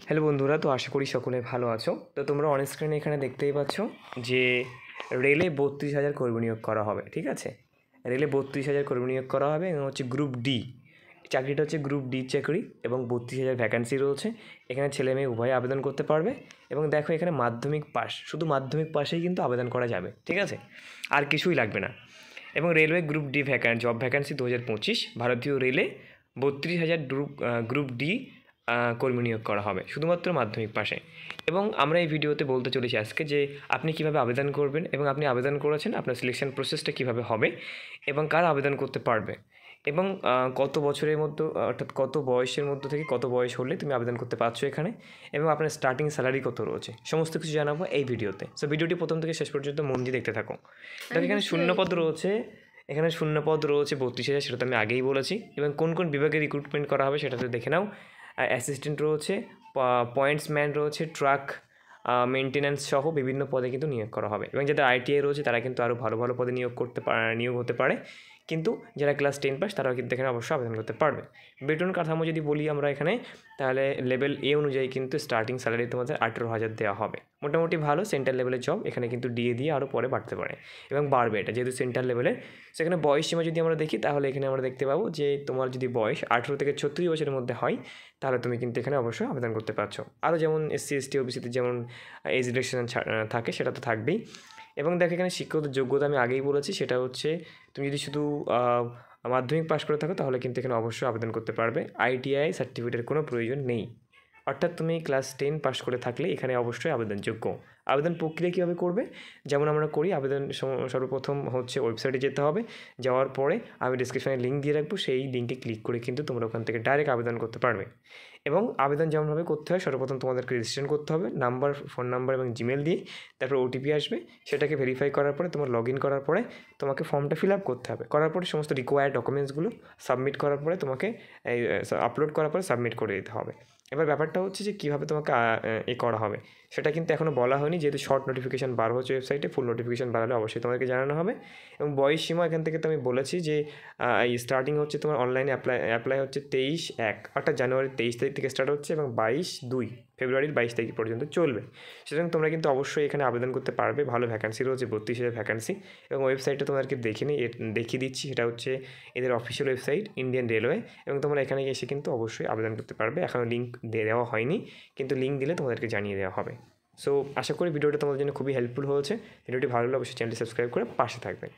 Hello বন্ধুরা, তো আশা করি সকলে ভালো আছো। তো তোমরা অন স্ক্রিনে এখানে দেখতেই পাচ্ছ যে রেলে ৩২,০০০ কর্মী নিয়োগ করা হবে। ঠিক আছে, রেলে ৩২,০০০ কর্মী নিয়োগ করা হবে এবং হচ্ছে গ্রুপ ডি চাকরিটা হচ্ছে গ্রুপ ডি চাকরি এবং ৩২,০০০ ভ্যাকান্সি রয়েছে। এখানে ছেলে মেয়ে উভয়ে আবেদন করতে পারবে এবং দেখো এখানে মাধ্যমিক পাস, শুধু মাধ্যমিক পাশেই কিন্তু আবেদন করা যাবে। ঠিক আছে, আর কিছুই লাগবে না। এবং railway group D job vacancy 2025 ভারতীয় রেলে ৩২,০০০ গ্রুপ ডি কর্মী নিয়োগ করা হবে শুধুমাত্র মাধ্যমিক পাশে। এবং আমরা এই ভিডিওতে বলতে চলেছি আজকে যে আপনি কীভাবে আবেদন করবেন এবং আপনি আবেদন করেছেন আপনার সিলেকশন প্রসেসটা কীভাবে হবে এবং কারা আবেদন করতে পারবে এবং কত বছরের মধ্যে অর্থাৎ কত বয়সের মধ্যে থেকে কত বয়স হলে তুমি আবেদন করতে পারছো এখানে, এবং আপনার স্টার্টিং স্যালারি কত রয়েছে, সমস্ত কিছু জানাবো এই ভিডিওতে। সো ভিডিওটি প্রথম থেকে শেষ পর্যন্ত মন দিয়ে দেখতে থাকো। দেখো এখানে শূন্যপদ রয়েছে, এখানে শূন্যপদ রয়েছে 32,000, সেটা তো আমি আগেই বলেছি। এবং কোন কোন বিভাগে রিক্রুটমেন্ট করা হবে সেটা তো দেখে নাও। অ্যাসিস্ট্যান্ট রয়েছে, পয়েন্টসম্যান রয়েছে, ট্রাক মেনটেন্যান্স সহ বিভিন্ন পদে কিন্তু নিয়োগ করা হবে। এবং যাদের ITI রয়েছে তারা কিন্তু আরও ভালো ভালো পদে নিয়োগ হতে পারে, কিন্তু যারা ক্লাস 10 পাস তারাও কিন্তু এখানে অবশ্যই আবেদন করতে পারবে। বেতন কাঠামো যদি বলি আমরা এখানে, তাহলে লেভেল এ অনুযায়ী কিন্তু স্টার্টিং স্যালারি তোমাদের 18,000 দেওয়া হবে। মোটামুটি ভালো সেন্টার লেভেলের জব, এখানে কিন্তু দিয়ে আরও পরে বাড়তে পারে এবং বাড়বে এটা যেহেতু সেন্টার লেভেলের। সেখানে বয়স সীমা যদি আমরা দেখি তাহলে এখানে আমরা দেখতে পাবো যে তোমার যদি বয়স 18 থেকে 36 বছরের মধ্যে হয় তাহলে তুমি কিন্তু এখানে অবশ্যই আবেদন করতে পারছো। আরও যেমন SC ST OBC তে যেমন এজ রিলেকশন থাকে সেটা তো থাকবেই। এবং দেখো এখানে শিক্ষাগত যোগ্যতা আমি আগেই বলেছি, সেটা হচ্ছে তুমি যদি শুধু মাধ্যমিক পাশ করে থাকো তাহলে কিন্তু এখানে অবশ্যই আবেদন করতে পারবে। ITI সার্টিফিকেটের কোনো প্রয়োজন নেই, অর্থাৎ তুমি ক্লাস 10 পাস করে থাকলে এখানে অবশ্যই আবেদনযোগ্য। আবেদন প্রক্রিয়া কীভাবে করবে, যেমন আমরা করি, আবেদন সর্বপ্রথম হচ্ছে ওয়েবসাইটে যেতে হবে। যাওয়ার পরে আমি ডিসক্রিপশনে লিঙ্ক দিয়ে রাখবো, সেই লিঙ্কে ক্লিক করে কিন্তু তোমরা ওখান থেকে ডাইরেক্ট আবেদন করতে পারবে। এবং আবেদন যেমনভাবে করতে হয়, সর্বপ্রথম তোমাদেরকে রেজিস্ট্রেশন করতে হবে ফোন নাম্বার এবং জিমেল দিয়ে। তারপর OTP আসবে, সেটাকে ভেরিফাই করার পরে তোমার লগ ইন করার পরে তোমাকে ফর্মটা ফিল আপ করতে হবে। করার পরে সমস্ত রিকোয়ার্ড ডকুমেন্টসগুলো সাবমিট করার পরে তোমাকে আপলোড করার পরে সাবমিট করে দিতে হবে। এবার ব্যাপারটা হচ্ছে যে কীভাবে তোমাকে করা হবে সেটা কিন্তু এখনও বলা হয়নি, যেহেতু শর্ট নোটিফিকেশান বার হচ্ছে ওয়েবসাইটে। ফুল নোটিফিকেশান বার হলে অবশ্যই তোমাদেরকে জানানো হবে। এবং বয়স সীমা এখান থেকে তো আমি বলেছি যে স্টার্টিং হচ্ছে তোমার অনলাইনে অ্যাপ্লাই হচ্ছে 23/1 অর্থাৎ জানুয়ারির 23 তারিখ থেকে স্টার্ট হচ্ছে এবং ফেব্রুয়ারির 22 তারিখ পর্যন্ত চলবে। সুতরাং তোমরা কিন্তু অবশ্যই এখানে আবেদন করতে পারবে। ভালো ভ্যাকান্সি রয়েছে, 32,000 ভ্যাকান্সি। এবং ওয়েবসাইটটা তোমাদেরকে দেখিয়ে দিচ্ছি, এটা হচ্ছে এদের অফিসিয়াল ওয়েবসাইট ইন্ডিয়ান রেলওয়ে। এবং তোমরা এখানে এসে কিন্তু অবশ্যই আবেদন করতে পারবে। এখনও লিঙ্ক দেওয়া হয়নি, কিন্তু লিঙ্ক দিলে তোমাদেরকে জানিয়ে দেওয়া হবে। সো আশা করি ভিডিওটা তোমাদের জন্য খুবই হেল্পফুল হয়েছে। ভিডিওটি ভালো লাগলে অবশ্যই চ্যানেলটি সাবস্ক্রাইব করে পাশে থাকবেন।